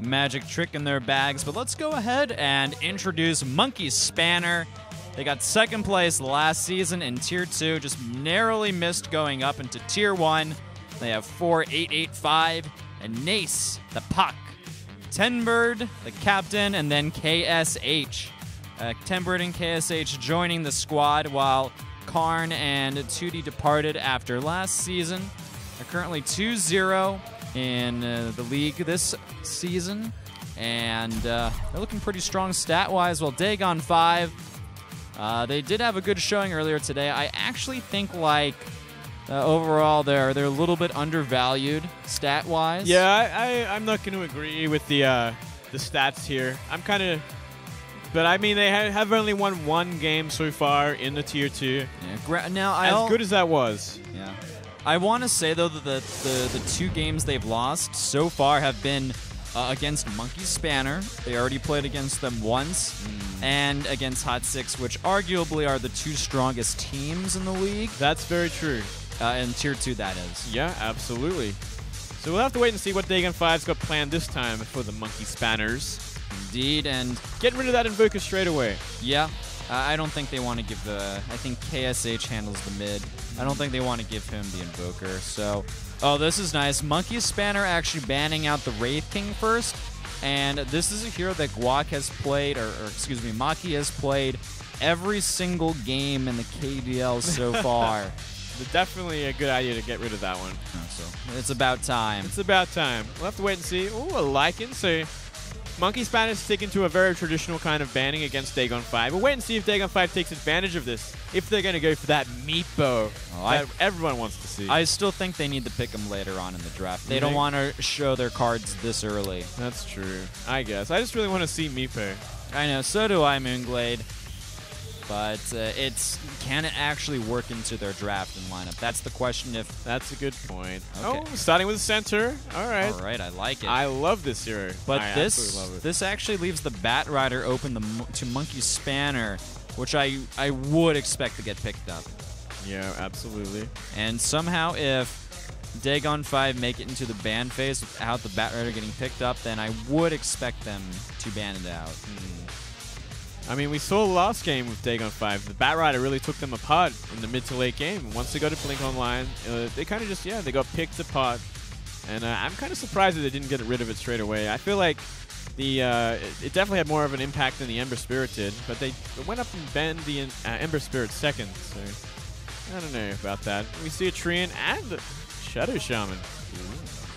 magic trick in their bags. But let's go ahead and introduce Monkey Spanner. They got second place last season in Tier 2, just narrowly missed going up into Tier 1. They have 4885 and Nace, the Puck, Tenbird, the captain, and then KSH. Tenbird and KSH joining the squad, while Karn and 2D departed after last season. They're currently 2-0 in the league this season, and they're looking pretty strong stat-wise. While Dagon-Five, they did have a good showing earlier today. I actually think, like, overall they're a little bit undervalued stat-wise. Yeah, I'm not going to agree with the stats here. I'm kind of... But, I mean, they have only won one game so far in the Tier 2. Yeah, now, as good as that was. Yeah. I want to say, though, that the 2 games they've lost so far have been against Monkey Spanner. They already played against them once, and against Hot 6, which arguably are the 2 strongest teams in the league. That's very true. In Tier 2, that is. Yeah, absolutely. So we'll have to wait and see what Dagon-Five's got planned this time for the Monkey Spanners. Indeed, and getting rid of that Invoker straight away. Yeah, I don't think they want to give the... I think KSH handles the mid. I don't think they want to give him the Invoker, so... Oh, this is nice. Monkey Spanner actually banning out the Wraith King first, and this is a hero that Guac has played, or excuse me, Maki has played every single game in the KDL so far. Definitely a good idea to get rid of that one. So it's about time. It's about time. We'll have to wait and see. Ooh, a Lycan, so... Monkey Spanner is sticking to a very traditional kind of banning against Dagon-Five. We'll wait and see if Dagon-Five takes advantage of this, if they're going to go for that meat bow that everyone wants to see. I still think they need to pick them later on in the draft. They don't want to show their cards this early. That's true, I guess. I just really want to see meepo. I know, so do I, Moonglade. But can it actually work into their draft and lineup? That's the question. If that's a good point. Okay. Oh, starting with center. All right. All right, I like it. I love this hero. But this actually leaves the Bat Rider open to Monkey Spanner, which I would expect to get picked up. Yeah, absolutely. And somehow, if Dagon-Five make it into the ban phase without the Bat Rider getting picked up, then I would expect them to ban it out. I mean, we saw last game with Dagon-Five. The Bat Rider really took them apart in the mid to late game. Once they got to Blink Online, they kind of just, they got picked apart. And I'm kind of surprised that they didn't get rid of it straight away. I feel like it definitely had more of an impact than the Ember Spirit did, but they went up and banned the Ember Spirit second. So I don't know about that. We see a Treant and a Shadow Shaman.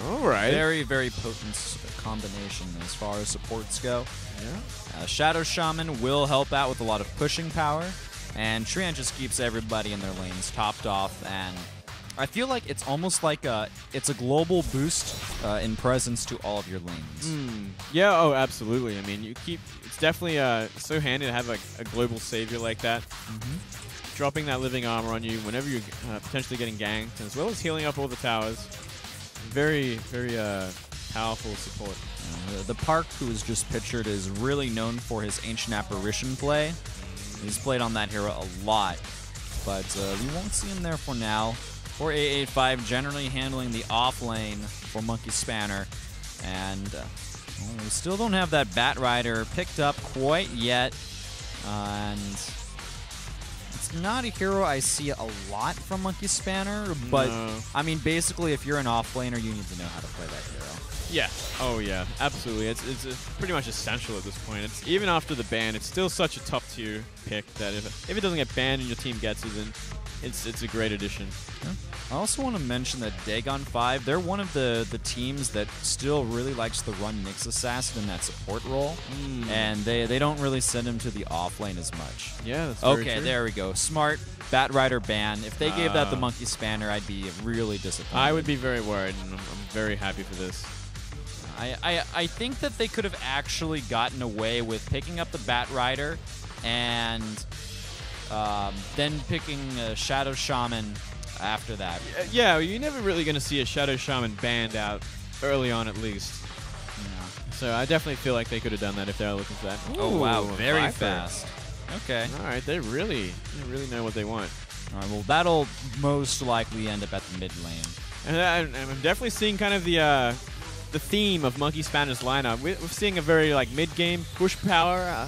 All right. Very, very potent combination as far as supports go. Yeah. Shadow Shaman will help out with a lot of pushing power, and Treant just keeps everybody in their lanes topped off, and I feel like it's almost like it's a global boost in presence to all of your lanes. Yeah, oh, absolutely. I mean, it's definitely so handy to have a global savior like that. Dropping that living armor on you whenever you're potentially getting ganked, as well as healing up all the towers. Very, very powerful support. The Park, who is just pictured, is really known for his Ancient Apparition play. He's played on that hero a lot, but we won't see him there for now. 4885 generally handling the off lane for Monkey Spanner, and we still don't have that Bat Rider picked up quite yet, and it's not a hero I see a lot from Monkey Spanner, but I mean, basically, if you're an off laner, you need to know how to play that hero. Yeah. Oh, yeah. Absolutely. It's pretty much essential at this point. Even after the ban, it's still such a top tier pick that if it doesn't get banned and your team gets it, then it's a great addition. Yeah. I also want to mention that Dagon-Five, they're one of the teams that still really likes to run Nyx Assassin in that support role, and they don't really send him to the off lane as much. Yeah, that's very true. There we go. Smart. Bat Rider ban. If they gave that the Monkey Spanner, I'd be really disappointed. I would be very worried, and I'm very happy for this. I think that they could have actually gotten away with picking up the Bat Rider and then picking a Shadow Shaman after that. Yeah, you're never really going to see a Shadow Shaman banned out early on, at least. No. So I definitely feel like they could have done that if they were looking for that. Ooh, oh, wow. Very fast. Okay. All right. They really know what they want. All right. Well, that'll most likely end up at the mid lane. And I'm definitely seeing kind of the the theme of Monkey Spanner's lineup. We're seeing a very like mid-game push power.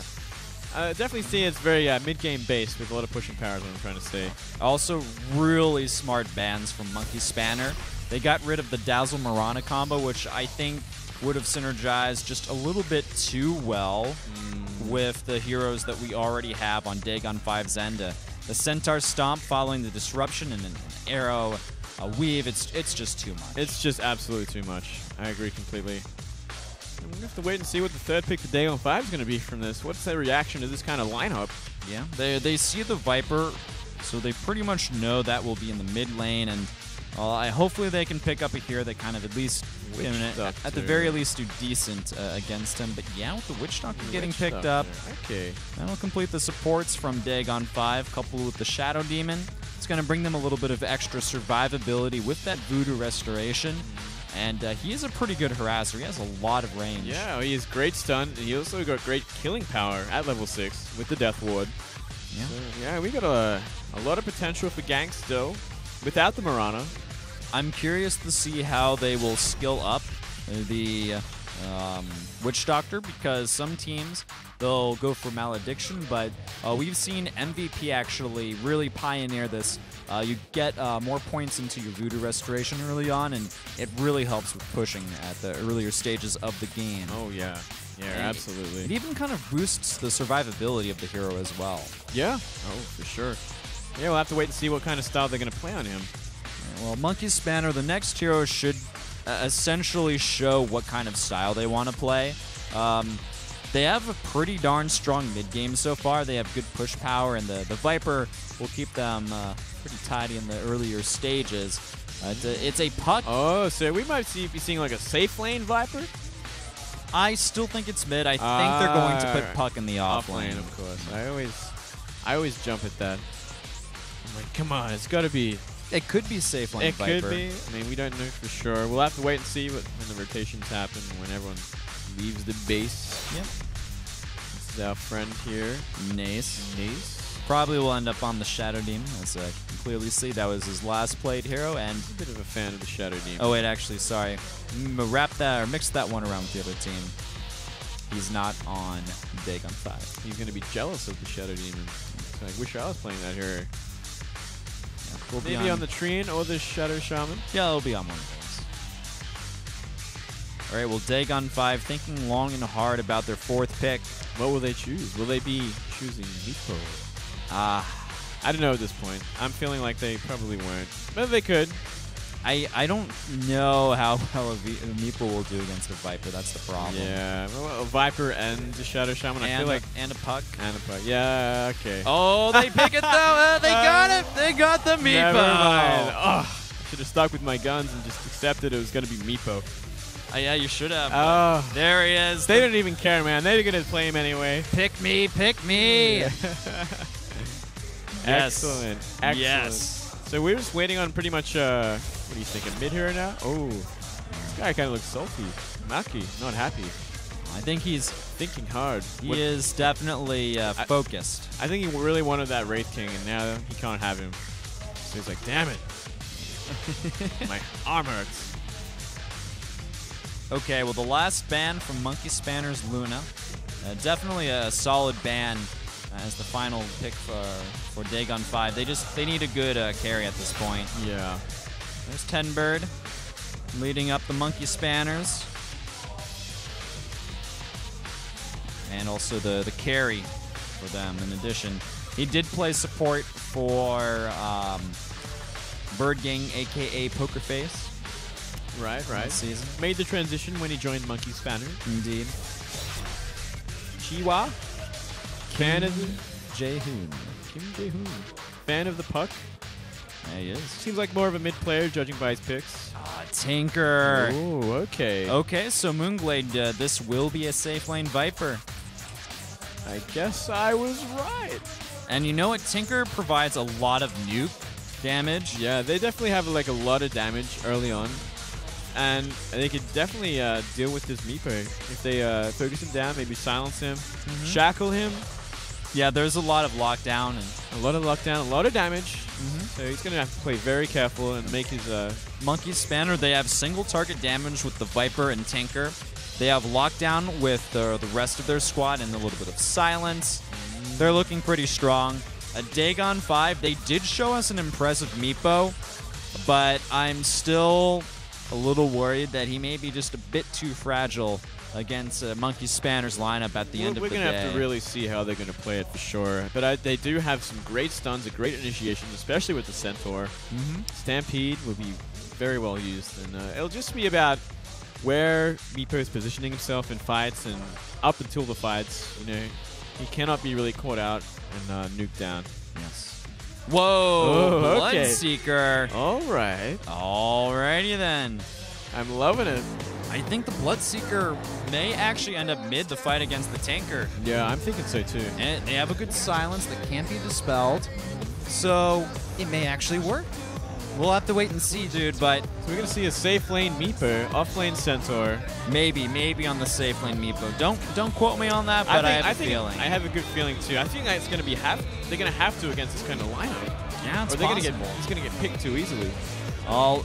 Definitely see it's very mid-game based with a lot of pushing power is what I'm trying to say. Also, really smart bans from Monkey Spanner. They got rid of the Dazzle Mirana combo, which I think would have synergized just a little bit too well with the heroes that we already have on Dagon-Five Zenda. The Centaur Stomp following the Disruption and an Arrow, a Weave, it's just too much. It's just absolutely too much. I agree completely. We're going to have to wait and see what the third pick for Dagon-Five is going to be from this. What's their reaction to this kind of lineup? Yeah, they see the Viper, so they pretty much know that will be in the mid lane, and hopefully they can pick up a hero that kind of at least, at the very least, do decent against him. But yeah, with the Witch Doctor getting picked up, okay, that'll complete the supports from Dagon-Five, coupled with the Shadow Demon. It's going to bring them a little bit of extra survivability with that Voodoo Restoration. And he is a pretty good harasser. He has a lot of range. Yeah, he has great stun. And he also got great killing power at level 6 with the Death Ward. Yeah, so, yeah, we got a lot of potential for gank still without the Mirana. I'm curious to see how they will skill up the Witch Doctor, because some teams, they'll go for Malediction, but we've seen MVP actually really pioneer this. You get more points into your Voodoo Restoration early on, and it really helps with pushing at the earlier stages of the game. Oh, yeah. Yeah, and absolutely. It even kind of boosts the survivability of the hero as well. Yeah. Oh, for sure. Yeah, we'll have to wait and see what kind of style they're going to play on him. Well, Monkey Spanner, the next hero should essentially show what kind of style they want to play. They have a pretty darn strong mid-game so far. They have good push power, and the Viper will keep them pretty tidy in the earlier stages. It's a Puck. Oh, so we might be seeing like a safe lane Viper? I still think it's mid. I think they're going to put Puck in the off lane. Of course. I always jump at that. I'm like, come on, it's got to be... It could be safe lane Viper. It could be. I mean, we don't know for sure. We'll have to wait and see when the rotations happen, when everyone leaves the base. Yep. This is our friend here. Nace. Probably will end up on the Shadow Demon, as I can clearly see. That was his last played hero, and... a bit of a fan of the Shadow Demon. Oh, wait, actually, sorry. Mix that one around with the other team. He's not on Dagon-Five. He's going to be jealous of the Shadow Demon. So I wish I was playing that hero. We'll maybe on the Treant or the Shadow Shaman? Yeah, it'll be on one of those. All right, well, Dagon-Five thinking long and hard about their fourth pick. What will they choose? Will they be choosing Meepo? I don't know at this point. I'm feeling like they probably won't. But they could. I don't know how well a Meepo will do against a Viper. That's the problem. Yeah, well, a Viper and the Shadow Shaman. I feel like and a Puck. And a Puck. Yeah, okay. Oh, they pick it though. They got it. They got the Meepo. Never mind. Oh, I should have stuck with my guns and just accepted it was going to be Meepo. Yeah, you should have. Oh, there he is. They don't even care, man. They're going to play him anyway. Pick me. Yeah. Excellent. Excellent. Yes. So we're just waiting on pretty much, what do you think, a mid hero now? Oh, this guy kind of looks salty. Maki, not happy. I think he's thinking hard. He is definitely focused. I think he really wanted that Wraith King, and now he can't have him. So he's like, damn it. My arm hurts. Okay, well, the last ban from Monkey Spanner's Luna. Definitely a solid ban as the final pick for Dagon-Five. They need a good carry at this point. Yeah. There's Tenbird leading up the Monkey Spanners. And also the carry for them in addition. He did play support for Bird Gang, a.k.a. Poker Face. Right. Season. Made the transition when he joined Monkey Spanner. Indeed. Chiwa. Fan of the Jae-hoon. Kim Jae-hoon. Fan of the Puck. Yeah, he is. Seems like more of a mid player, judging by his picks. Tinker. Oh, okay. Okay, so Moonglade, this will be a safe lane Viper. I guess I was right. And you know what? Tinker provides a lot of nuke damage. Yeah, they definitely have like a lot of damage early on. And they could definitely deal with this Meepo. If they focus him down, maybe silence him, shackle him. Yeah, there's a lot of lockdown and A lot of lockdown, a lot of damage. So he's going to have to play very careful and make his... Monkey Spanner, they have single target damage with the Viper and Tinker. They have lockdown with the rest of their squad and a little bit of silence. They're looking pretty strong. A Dagon-Five, they did show us an impressive Meepo, but I'm still a little worried that he may be just a bit too fragile against Monkey Spanner's lineup at the end of the day. We're going to have to really see how they're going to play it for sure. But they do have some great stuns, a great initiations, especially with the Centaur. Stampede will be very well used, and it'll just be about where Meepo is positioning himself in fights, and up until the fights, you know, he cannot be really caught out and nuked down. Yes. Whoa, okay. Bloodseeker. All right. Alrighty then. I'm loving it. I think the Bloodseeker may actually end up mid the fight against the Tinker. Yeah, I'm thinking so too. And they have a good silence that can't be dispelled, so it may actually work. We'll have to wait and see, dude, but... So we're going to see a safe lane Meepo, off lane Centaur. Maybe on the safe lane Meepo. Don't quote me on that, but I have a feeling. I have a good feeling too. I think it's going to be they're going to have to against this kind of lineup. Yeah, it's or they're possible. He's going to get picked too easily.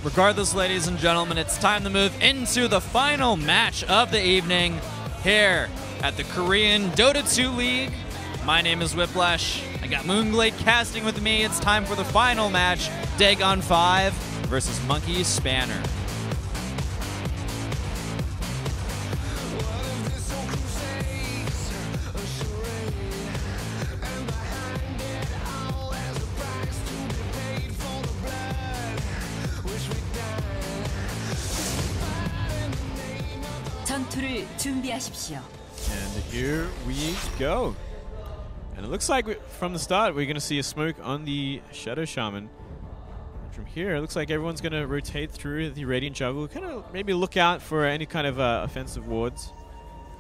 Regardless, ladies and gentlemen, it's time to move into the final match of the evening here at the Korean Dota2 League. My name is Whiplash. I got Moonglade casting with me. It's time for the final match, Dagon-Five versus Monkey Spanner. 전투를 준비하십시오. And here we go. And it looks like from the start we're going to see a smoke on the Shadow Shaman. And from here it looks like everyone's going to rotate through the Radiant Jungle. Kind of maybe look out for any kind of offensive wards.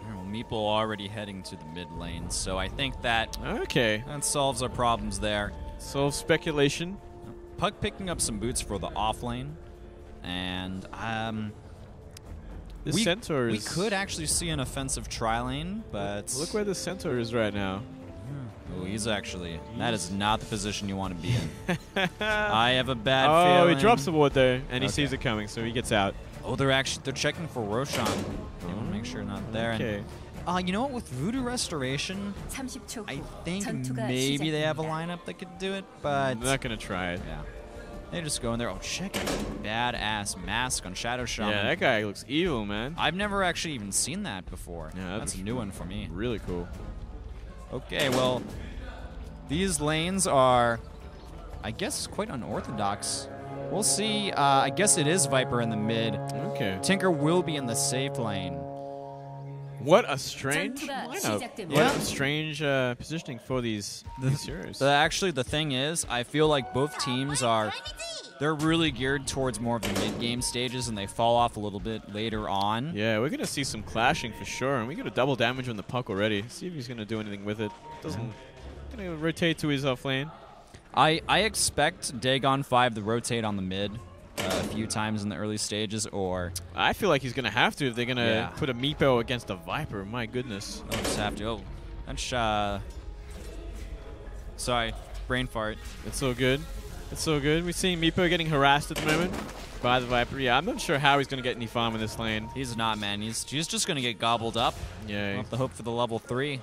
Well, Meeple already heading to the mid lane, so I think that that solves our problems there. Solves speculation. Pug picking up some boots for the off lane, and This Centaur is... We could actually see an offensive tri-lane, but... Look where the Centaur is right now. Oh, he's actually... That is not the position you want to be in. I have a bad feeling. Oh, he drops the ward there, and he sees it coming, so he gets out. Oh, they're checking for Roshan. They want to make sure not there. Okay. And, you know what? With Voodoo Restoration, I think maybe they have a lineup that could do it, but... I'm not going to try it. Yeah. They just go in there. Oh, check it. Badass mask on Shadow Shaman. Yeah, that guy looks evil, man. I've never actually even seen that before. Yeah, that's a new one for me. Really cool. Okay, well, these lanes are, I guess, quite unorthodox. We'll see. I guess it is Viper in the mid. Okay. Tinker will be in the safe lane. What a strange lineup. Yeah. What a strange positioning for these heroes. Actually, the thing is, I feel like both teams they're really geared towards more of the mid-game stages, and they fall off a little bit later on. Yeah, we're going to see some clashing for sure, and we got a double damage on the puck already. See if he's going to do anything with it. Doesn't. Going to rotate to his off lane. I expect Dagon-Five to rotate on the mid a few times in the early stages, or... I feel like he's going to have to if they're going to put a Meepo against a Viper. My goodness. They'll just have to. Oh, that's... Sorry, brain fart. It's so good. It's so good. We're seeing Meepo getting harassed at the moment by the Viper. Yeah, I'm not sure how he's going to get any farm in this lane. He's not, man. He's just going to get gobbled up. Yeah. We'll have to hope for the level 3. At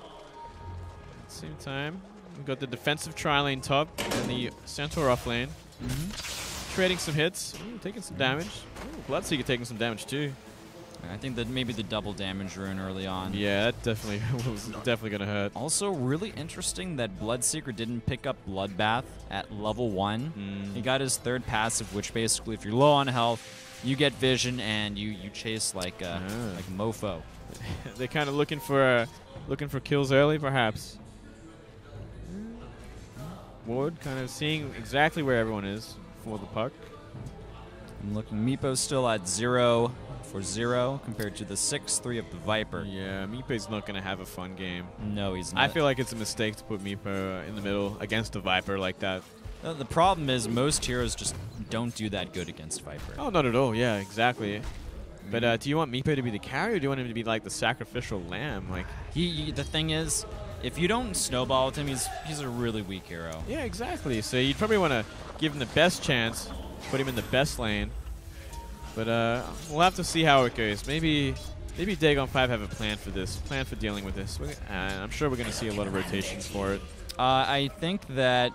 the same time, we've got the defensive tri-lane top and the Centaur off lane. Trading some hits. Ooh, taking some damage. Ooh, Bloodseeker taking some damage too. I think that maybe the double damage rune early on. Yeah, that definitely was definitely going to hurt. Also, really interesting that Bloodseeker didn't pick up Bloodbath at level 1. He got his third passive, which basically, if you're low on health, you get vision and you chase like a mofo. They're kind of looking for kills early, perhaps. Ward kind of seeing exactly where everyone is for the puck. I'm looking. Meepo's still at 0 for 0 compared to the 6-3 of the Viper. Yeah, Meepo's not going to have a fun game. No, he's not. I feel like it's a mistake to put Meepo in the middle against a Viper like that. The problem is most heroes just don't do that good against Viper. Oh, not at all. Yeah, exactly. But do you want Meepo to be the carry, or do you want him to be like the sacrificial lamb? Like the thing is, if you don't snowball with him, he's a really weak hero. Yeah, exactly. So you'd probably want to give him the best chance, put him in the best lane. But we'll have to see how it goes. Maybe Dagon-Five have a plan for this, plan for dealing with this. I'm sure we're going to see a lot of rotations for it. I think that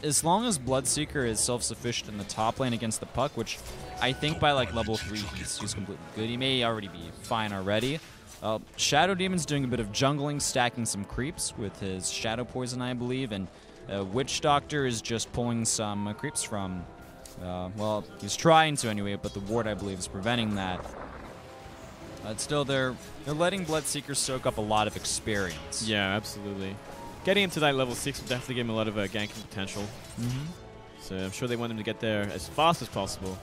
as long as Bloodseeker is self-sufficient in the top lane against the puck, which I think by like level 3 he's completely good. He may already be fine already. Shadow Demon's doing a bit of jungling, stacking some creeps with his Shadow Poison, I believe, and Witch Doctor is just pulling some creeps from, well, he's trying to anyway, but the ward, I believe, is preventing that. Still, they're letting Bloodseeker soak up a lot of experience. Yeah, absolutely. Getting him to that level 6 will definitely give him a lot of ganking potential. So I'm sure they want him to get there as fast as possible.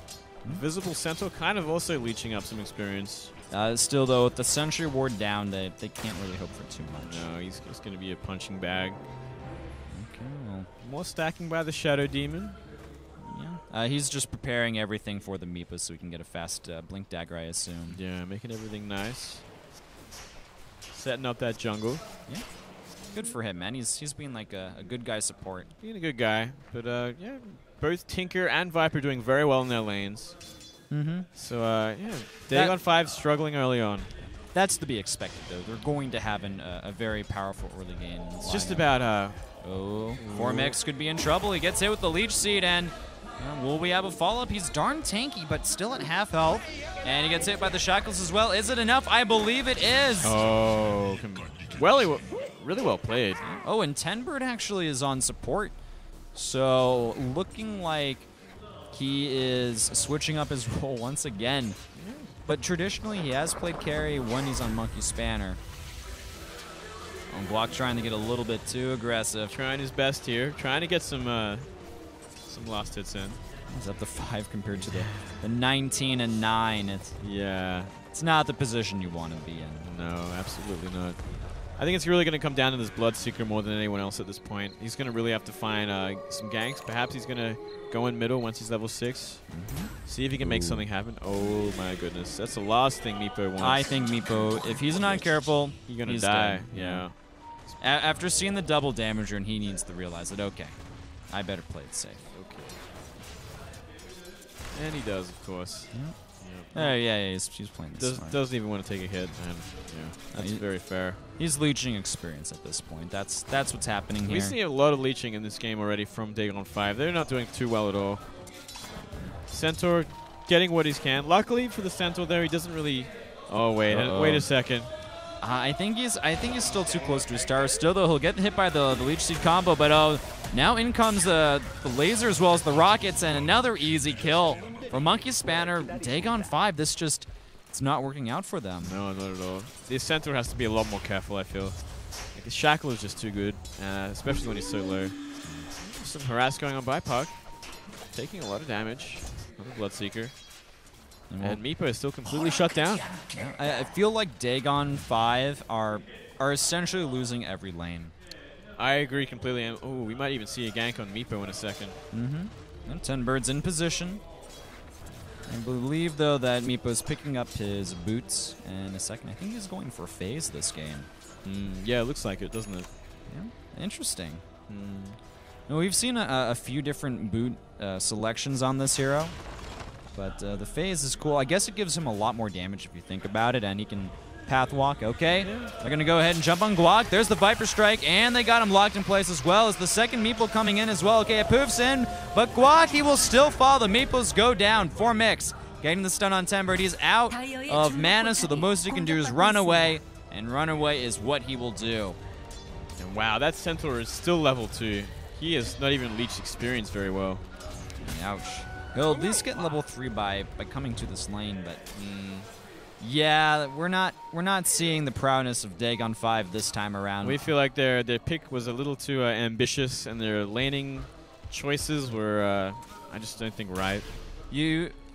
Visible Centaur kind of also leeching up some experience. Still, though, with the Sentry Ward down, they can't really hope for too much. No, he's going to be a punching bag. Okay, well. More stacking by the Shadow Demon. Yeah. He's just preparing everything for the Meepa so we can get a fast Blink Dagger, I assume. Yeah, making everything nice. Setting up that jungle. Yeah. Good for him, man. He's being like a good guy support. Being a good guy. But, yeah, both Tinker and Viper doing very well in their lanes. So, yeah, Dagon-Five struggling early on. That's to be expected, though. They're going to have a very powerful early game. It's just about, Formix could be in trouble. He gets hit with the Leech Seed, and will we have a follow-up? He's darn tanky, but still at half health. And he gets hit by the Shackles as well. Is it enough? I believe it is. Oh, well, really well played. Oh, and Tenbird actually is on support. So, looking like he is switching up his role once again. But traditionally, he has played carry when he's on Monkey Spanner. Glock trying to get a little bit too aggressive. Trying his best here. Trying to get some last hits in. He's up to 5 compared to the 19 and 9. It's not the position you want to be in. No, absolutely not. I think it's really going to come down to this Bloodseeker more than anyone else at this point. He's going to really have to find some ganks. Perhaps he's going to go in middle once he's level 6. See if he can make something happen. Oh my goodness. That's the last thing Meepo wants. I think Meepo, if he's not careful, he's going to die. Dead. Yeah. After seeing the double damager, and he needs to realize that, okay, I better play it safe. Okay. And he does, of course. Yeah, he's playing this smart. Doesn't even want to take a hit, and that's very fair. He's leeching experience at this point. That's what's happening here. We see a lot of leeching in this game already from Dagon-Five. They're not doing too well at all. Centaur getting what he can. Luckily for the Centaur there, he doesn't really... Oh, wait. Wait a second. I think he's still too close to his star. Still, though, he'll get hit by the Leech Seed combo, but now in comes the laser as well as the rockets, and another easy kill for Monkey Spanner. Dagon-Five, it's not working out for them. No, not at all. The Centaur has to be a lot more careful, I feel. Like the Shackle is just too good, especially when he's so low. Some harass going on by Puck. Taking a lot of damage on the Bloodseeker. And Meepo is still completely shut down. I feel like Dagon-Five are essentially losing every lane. I agree completely. And we might even see a gank on Meepo in a second. And Tenbird's in position. I believe, though, that Meepo's picking up his boots in a second. I think he's going for phase this game. Yeah, it looks like it, doesn't it? Yeah, interesting. Now, we've seen a few different boot selections on this hero. But the phase is cool. I guess it gives him a lot more damage if you think about it, and he can path walk. Okay, they're going to go ahead and jump on Glock. There's the Viper Strike, and they got him locked in place as well as the second Meeple coming in as well. Okay, it poofs in, but Glock, he will still fall. The Meeples go down. Formix getting the stun on Tenbird. He's out of mana, so the most he can do is run away, and run away is what he will do. And wow, that Centaur is still level 2. He has not even leached experience very well. Ouch. He'll at least get level 3 by coming to this lane, but yeah, we're not seeing the prowess of Dagon-Five this time around. We feel like their pick was a little too ambitious, and their laning choices were I just don't think right.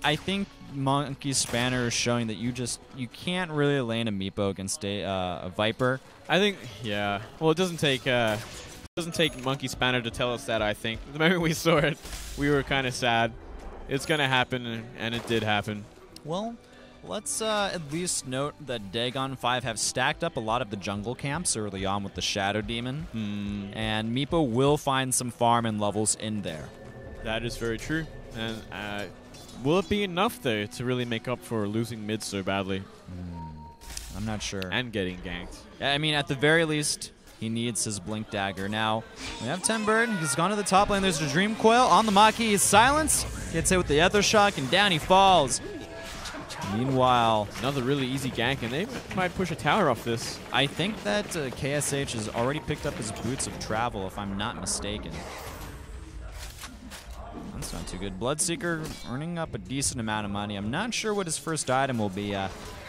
I think Monkey Spanner is showing that you can't really lane a Meepo against a Viper. I think well, it doesn't take Monkey Spanner to tell us that. I think the moment we saw it, we were kind of sad. It's gonna happen, and it did happen. Well, Let's at least note that Dagon-Five have stacked up a lot of the jungle camps early on with the Shadow Demon, and Meepo will find some farm and levels in there. That is very true. And will it be enough, though, to really make up for losing mid so badly? I'm not sure. And getting ganked. I mean, at the very least, he needs his Blink Dagger. Now, we have Tenbird. He's gone to the top lane. There's the Dream Coil on the Maki. He's silenced. Gets hit with the Ether Shock, and down he falls. Meanwhile, another really easy gank, and they might push a tower off this. I think that KSH has already picked up his Boots of Travel, if I'm not mistaken. That's not too good. Bloodseeker earning up a decent amount of money. I'm not sure what his first item will be.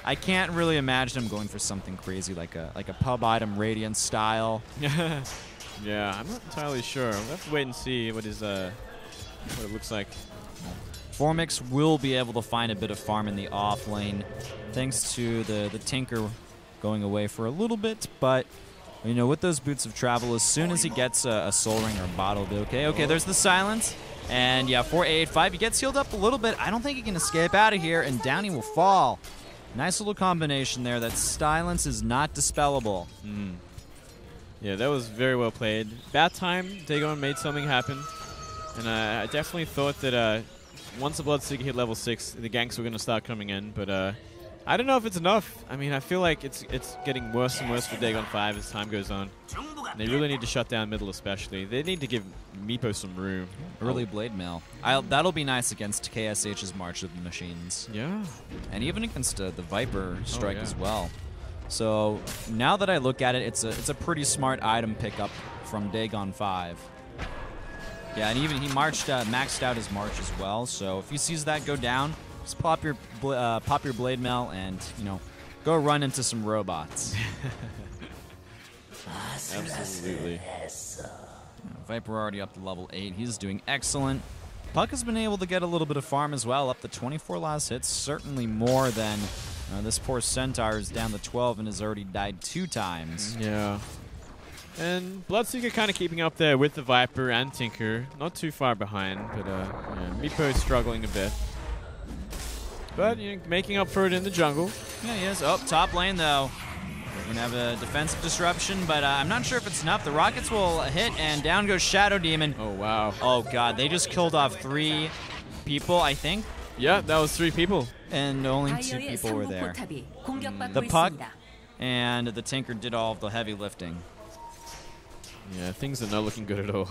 I can't really imagine him going for something crazy like a pub item, Radiant style. Yeah, I'm not entirely sure. We'll have to wait and see what his what it looks like. Formix will be able to find a bit of farm in the off lane, thanks to the Tinker going away for a little bit. But you know, with those Boots of Travel, as soon as he gets a Soul Ring or a bottle, it'll be okay. Okay, there's the silence. And yeah, 4-8-5, he gets healed up a little bit. I don't think he can escape out of here, and down he will fall. Nice little combination there. That silence is not dispellable. Yeah, that was very well played. That time, Dagon made something happen. And I definitely thought that once the Bloodseeker hit level 6, the ganks were going to start coming in. But I don't know if it's enough. I mean, I feel like it's getting worse and worse for Dagon-Five as time goes on. They really need to shut down middle especially. They need to give Meepo some room. Early Blade Mail. That'll be nice against KSH's March of the Machines. Yeah. And even against the Viper strike as well. So now that I look at it, it's a pretty smart item pickup from Dagon-Five. Yeah, and even he maxed out his March as well. So if he sees that go down, just pop your Blade Mail and, you know, go run into some robots. Absolutely. Viper already up to level 8. He's doing excellent. Puck has been able to get a little bit of farm as well, up to 24 last hits. Certainly more than this poor Centaur is down to 12 and has already died 2 times. Yeah. And Bloodseeker kind of keeping up there with the Viper and Tinker. Not too far behind, but yeah, Meepo struggling a bit. But you know, making up for it in the jungle. Yeah, he is. Oh, top lane though. We're going to have a defensive disruption, but I'm not sure if it's enough. The Rockets will hit, and down goes Shadow Demon. Oh, wow. Oh, God. They just killed off 3 people, I think. Yeah, that was 3 people. And only 2 people were there. The Puck and the Tinker did all of the heavy lifting. Yeah, things are not looking good at all.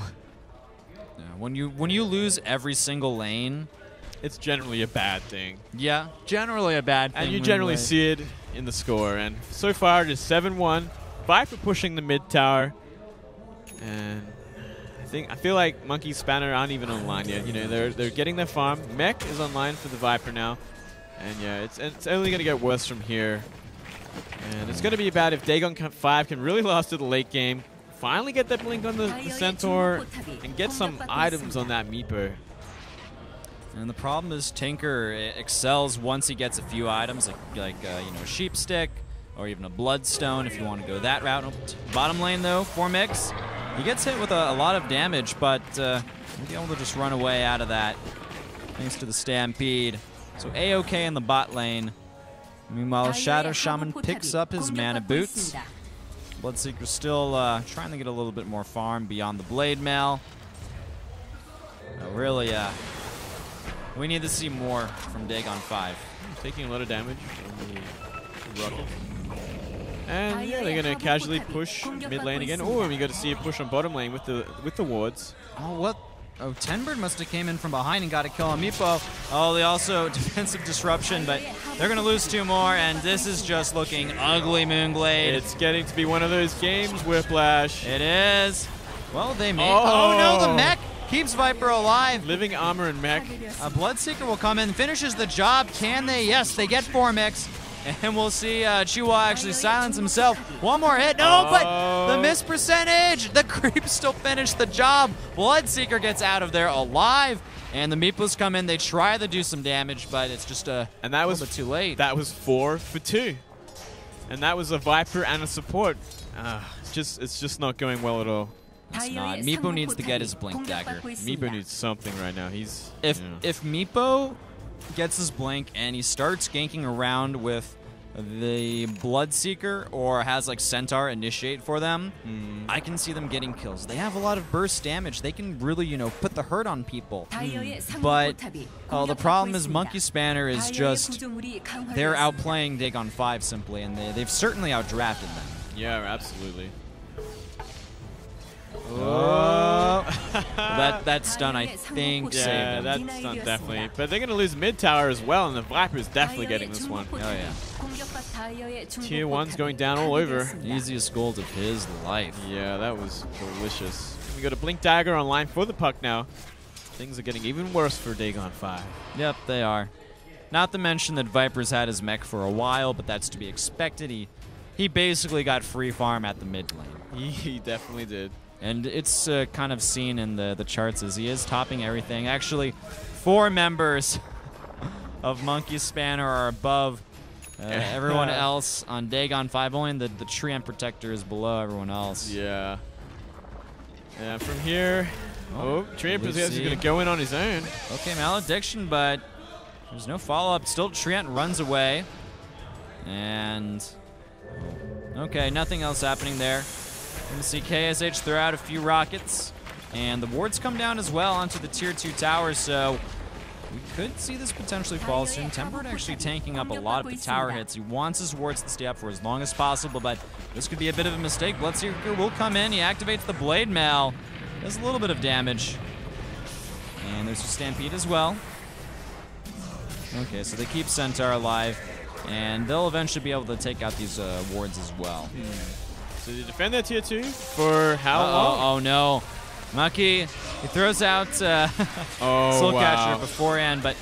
Yeah, when you lose every single lane, it's generally a bad thing. Yeah, generally a bad thing. And you generally see it in the score. And so far, it is 7-1. Viper pushing the mid tower. And I feel like Monkey Spanner aren't even online yet. You know, they're getting their farm. Mech is online for the Viper now. And yeah, it's only going to get worse from here. And it's going to be bad if Dagon-Five can really last to the late game. Finally get that blink on the Centaur and get some items on that Meepo. And the problem is Tinker excels once he gets a few items, like you know, Sheep Stick or even a Bloodstone if you want to go that route. Bottom lane though, Formix, he gets hit with a lot of damage, but he'll be able to just run away out of that thanks to the Stampede. So A-OK in the bot lane. Meanwhile, Shadow Shaman picks up his mana boots. Bloodseeker still trying to get a little bit more farm beyond the Blade Mail. Really, we need to see more from Dagon-Five. Taking a lot of damage from the Rocket. And yeah, they're going to casually push mid lane again. Oh, and we got to see a push on bottom lane with the wards. Oh, what? Oh, Tenbird must have came in from behind and got a kill on Meepo. Oh, they also defensive disruption, but they're going to lose 2 more, and this is just looking ugly, Moonglade. It's getting to be one of those games, Whiplash. It is. Well, they made... Oh, no, the mech keeps Viper alive. Living armor and mech. A Bloodseeker will come in, finishes the job. Can they? Yes, they get 4 mechs. And we'll see Chihuahua actually silence himself. 1 more hit. No, but the miss percentage. The creep still finished the job. Bloodseeker gets out of there alive. And the Meepos come in. They try to do some damage, but it's just a little bit too late. That was 4 for 2. And that was a Viper and a support. It's just not going well at all. It's not. Meepo needs to get his Blink Dagger. Meepo needs something right now. If Meepo gets his blink, and he starts ganking around with the Bloodseeker or has like Centaur initiate for them, I can see them getting kills. They have a lot of burst damage. They can really, you know, put the hurt on people. But the problem is Monkey Spanner is just, they're outplaying Dagon-Five simply, and they've certainly outdrafted them. Yeah, absolutely. Oh. that stun, I think, saved him. That stun definitely. But they're going to lose mid tower as well, and the Viper is definitely getting this one. Oh, yeah. Tier 1's going down all over. Easiest gold of his life. Yeah, that was delicious. We got a Blink Dagger on line for the puck now. Things are getting even worse for Dagon-Five. Yep, they are. Not to mention that Viper's had his mech for a while, but that's to be expected. He basically got free farm at the mid lane. He definitely did. And it's kind of seen in the charts as he is topping everything. Actually, 4 members of Monkey Spanner are above everyone else on Dagon-Five. Only the Treant Protector is below everyone else. Yeah. And from here, Treant Protector is going to go in on his own. Okay, Malediction, but there's no follow-up. Still, Treant runs away. And okay, nothing else happening there. We're going to see KSH throw out a few rockets, and the wards come down as well onto the Tier 2 tower, so we could see this potentially fall soon. Tempered actually tanking up a lot of the tower hits. He wants his wards to stay up for as long as possible, but this could be a bit of a mistake. Bloodseeker will come in. He activates the Blade Mail. Does a little bit of damage. And there's a Stampede as well. Okay, so they keep Centaur alive, and they'll eventually be able to take out these wards as well. So they defend that Tier 2 for how long? Oh no. Mucky, he throws out Soul Catcher beforehand, but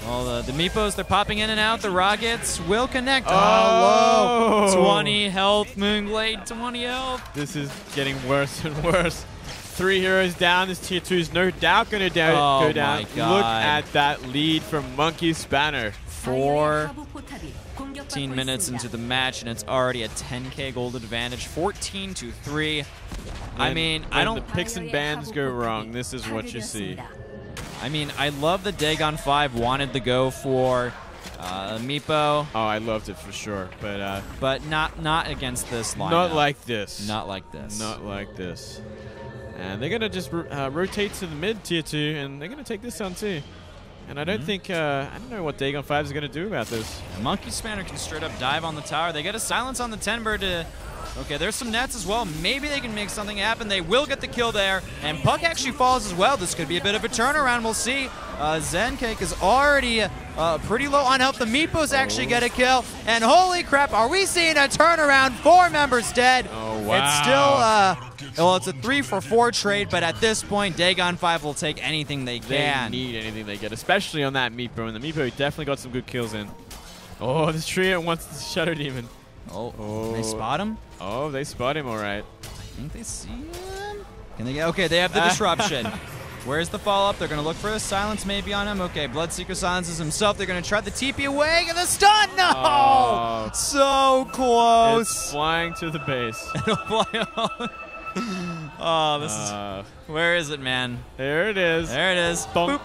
the Meepos, they're popping in and out. The rockets will connect. Oh, low. 20 health, Moonglade, 20 health. This is getting worse and worse. 3 heroes down. This Tier 2 is no doubt going to go down. My God. Look at that lead from Monkey Spanner. 14 minutes into the match, and it's already a 10k gold advantage, 14-3. I mean, the picks and bans go wrong, this is what you see. I mean, I love that Dagon-Five wanted to go for Meepo. Oh, I loved it for sure, but not against this lineup. Not like this. Not like this. Not like this. And they're gonna just rotate to the mid Tier 2, and they're gonna take this on too. And I don't think, I don't know what Dagon-Five is going to do about this. Monkey Spanner can straight up dive on the tower. They get a silence on the Tenbird to... Okay, there's some nets as well. Maybe they can make something happen. They will get the kill there. And Puck actually falls as well. This could be a bit of a turnaround. We'll see. Zencake is already pretty low on health. The Meepos actually get a kill. And holy crap, are we seeing a turnaround? 4 members dead. Oh, wow. It's still, well, it's a 3-for-4 trade, but at this point, Dagon-Five will take anything they can. They need anything they get, especially on that Meepo. And the Meepo definitely got some good kills in. Oh, this trio wants the Shadow Demon. Oh, they spot him? Oh, they spot him all right. I think they see him. Can they get? Okay, they have the disruption. Where's the follow-up? They're going to look for a silence maybe on him. Okay, Bloodseeker silences himself. They're going to try the TP away. Get the stun! No! Oh. So close. It's flying to the base. It'll fly out. Oh, this is... Where is it, man? There it is. There it is. Bonk.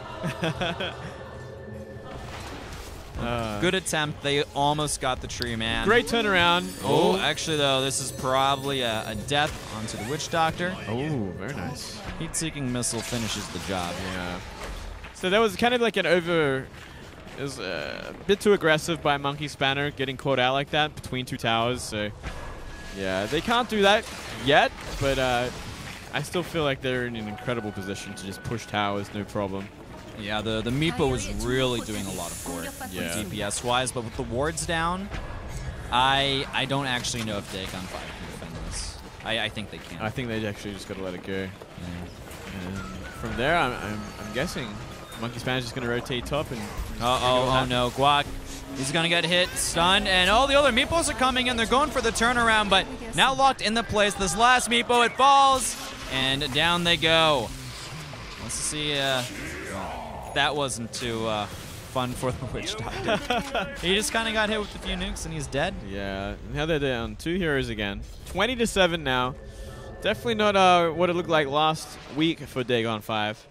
Good attempt. They almost got the tree, man. Great turnaround. Oh, actually, though, this is probably a death onto the Witch Doctor. Oh, very nice. Heat-seeking missile finishes the job. Yeah. So that was kind of like an it was a bit too aggressive by Monkey Spanner, getting caught out like that between 2 towers. So, yeah, they can't do that yet, but I still feel like they're in an incredible position to just push towers, no problem. Yeah, the Meepo was really doing a lot of work, DPS-wise, but with the wards down, I don't actually know if Dagon-Five can defend this. I think they can. I think they actually just got to let it go. Yeah. And from there, I'm guessing Monkey Spanner's just going to rotate top and... Oh no, Guac. He's going to get hit, stunned, and all the other Meepos are coming in. They're going for the turnaround, but now locked in the place. This last Meepo, it falls, and down they go. Let's see... that wasn't too fun for the Witch Doctor. He just kind of got hit with a few nukes and he's dead. Yeah, now they're down 2 heroes again. 20-7 now. Definitely not what it looked like last week for Dagon-Five.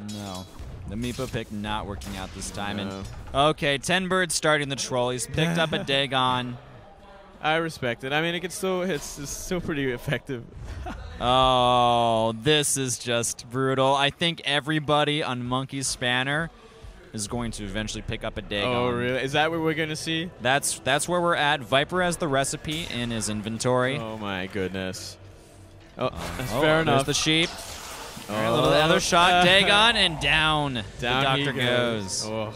No. The Meepo pick not working out this time. And okay, Tenbird starting the troll. He's picked up a Dagon. I respect it. I mean, it's still pretty effective. Oh, this is just brutal. I think everybody on Monkey Spanner is going to eventually pick up a Dagon. Oh, really? Is that what we're going to see? That's where we're at. Viper has the recipe in his inventory. Oh, my goodness. Oh, that's fair enough. There's the sheep. Right, a little other shot, Dagon, and down the doctor goes. Oh.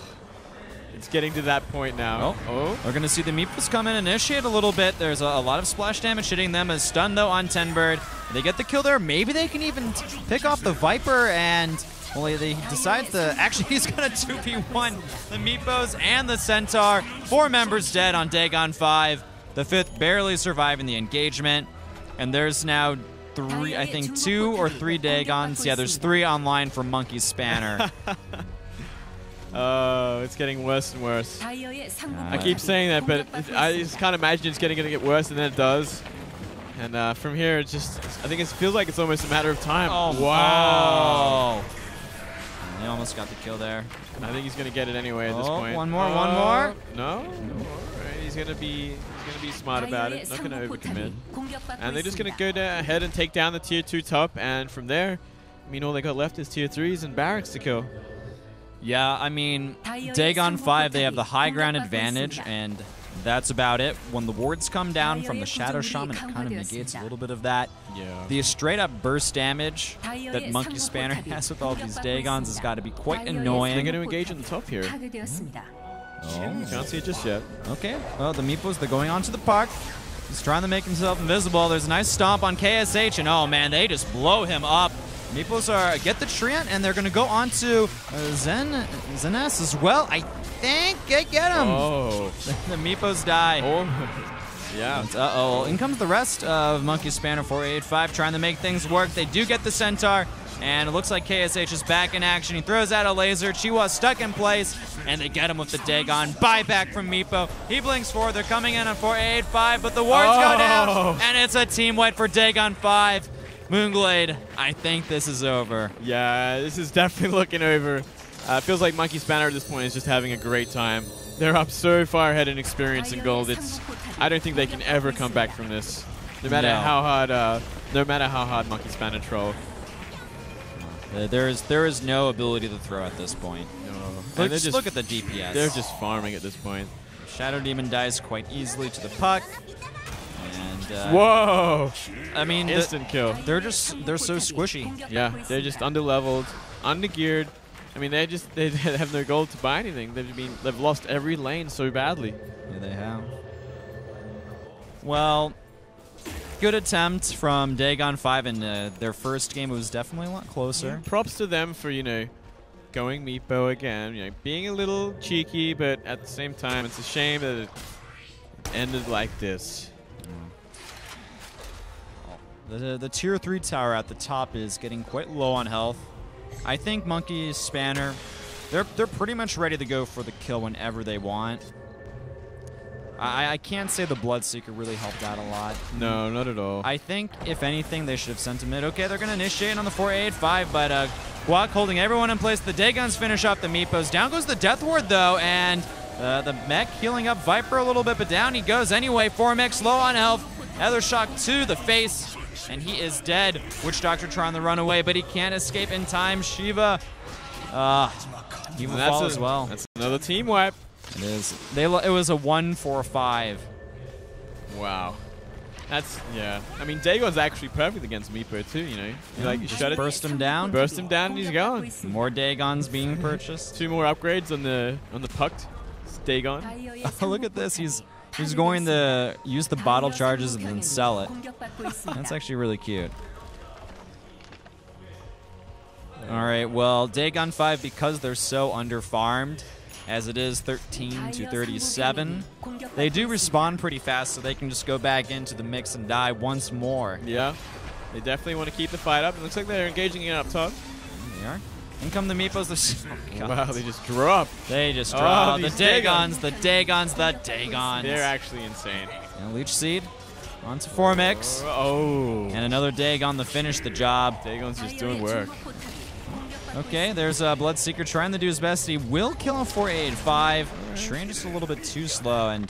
It's getting to that point now. Oh. We're going to see the Meeples come in and initiate a little bit. There's a lot of splash damage hitting them. A stun, though, on Tenbird. They get the kill there. Maybe they can even pick off the Viper, and well, he decides to... Actually, he's going to 2v1 the Meepos and the Centaur. 4 members dead on Dagon-Five. The 5th barely surviving the engagement. And there's now 3, I think 2 or 3 Dagons. Yeah, there's 3 online for Monkey Spanner. Oh, it's getting worse and worse. I keep saying that, but I just can't imagine it's going to get worse, and then it does. And from here, it's just, I think it feels like it's almost a matter of time. Oh, wow. He almost got the kill there. I think he's going to get it anyway at this point. One more. No? Right, he's going to be smart about it, not going to overcommit. And they're just going to go ahead and take down the tier 2 top, and from there, I mean, all they got left is tier 3s and barracks to kill. Yeah, I mean, Dagon-Five, they have the high ground advantage, and that's about it. When the wards come down from the Shadow Shaman, it kind of negates a little bit of that. Yeah. The straight-up burst damage that Monkey Spanner has with all these Dagons has got to be quite annoying. They're going to engage on the top here. Oh, can't see it just yet. Okay, well, the Meepos, they're going onto the park. He's trying to make himself invisible. There's a nice stomp on KSH, and oh, man, they just blow him up. Meepos get the Treant, and they're going to go on to Zenes as well. I think they get him. Oh. The Meepos die. Oh. Yeah. Uh-oh. In comes the rest of Monkey Spanner 485 trying to make things work. They do get the Centaur, and it looks like KSH is back in action. He throws out a laser. Chihuahua stuck in place, and they get him with the Dagon. Buyback from Meepo. He blinks forward. They're coming in on 485, but the wards go down, and it's a team wipe for Dagon-Five. Moonglade, I think this is over. Yeah, this is definitely looking over. Feels like Monkey Spanner at this point is just having a great time. They're up so far ahead in experience and gold. I don't think they can ever come back from this, no matter how hard Monkey Spanner troll. There is no ability to throw at this point. No. Just look at the DPS. They're just farming at this point. Shadow Demon dies quite easily to the puck. Whoa! I mean, instant kill. They're so squishy. Yeah, they're just underleveled, undergeared. I mean, they have no gold to buy anything. They've lost every lane so badly. Yeah, they have. Well, good attempt from Dagon-Five in their first game. It was definitely a lot closer. Yeah, props to them for going Meepo again. Being a little cheeky, but at the same time, it's a shame that it ended like this. The tier 3 tower at the top is getting quite low on health. I think Monkey Spanner, they're pretty much ready to go for the kill whenever they want. I can't say the Bloodseeker really helped out a lot. No, not at all. I think, if anything, they should have sent him mid. Okay, they're going to initiate on the 485, but Guac holding everyone in place. The Dagons finish off the Meepos. Down goes the Death Ward, though, and the mech healing up Viper a little bit, but down he goes anyway. Formix low on health. Other shock to the face, and he is dead. Witch Doctor trying to run away, but he can't escape in time. Shiva, he will fall as well. That's another team wipe. It is. It was a 1-4-5. Wow. That's, yeah. I mean, Dagon's actually perfect against Meepo too, You shut burst him down. Burst him down and he's gone. More Dagons being purchased. 2 more upgrades on the pucked Dagon. Oh, look at this. He's going to use the bottle charges and then sell it. That's actually really cute. All right, well, Dagon-Five, because they're so under-farmed, as it is 13-37, they do respawn pretty fast, so they can just go back into the mix and die once more. Yeah, they definitely want to keep the fight up. It looks like they're engaging it up top. They are. In come the Meepos. Oh, wow, they just drop. They just drop. The Dagons, the Dagons, the Dagons. They're actually insane. And Leech Seed onto Formix. Oh. And another Dagon to finish the job. Dagon's just doing work. Okay, there's Bloodseeker trying to do his best. He will kill him for 8-5. Train just a little bit too slow, and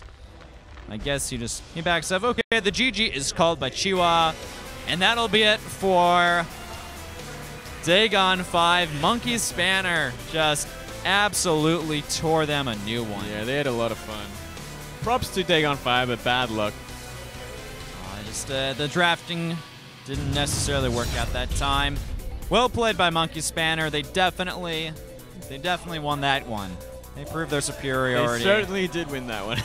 I guess he backs up. Okay, the GG is called by Chiwa, and that'll be it for Dagon-Five. Monkey Spanner just absolutely tore them a new one. Yeah, they had a lot of fun. Props to Dagon-Five, but bad luck. The drafting didn't necessarily work out that time. Well played by Monkey Spanner. They definitely won that one. They proved their superiority. They certainly did win that one.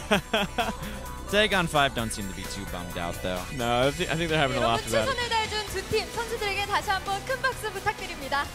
Dagon-Five don't seem to be too bummed out, though. No, I think they're having a laugh about it. 최선을 다해준 두 팀 선수들에게 다시 한번 큰 박수 부탁드립니다.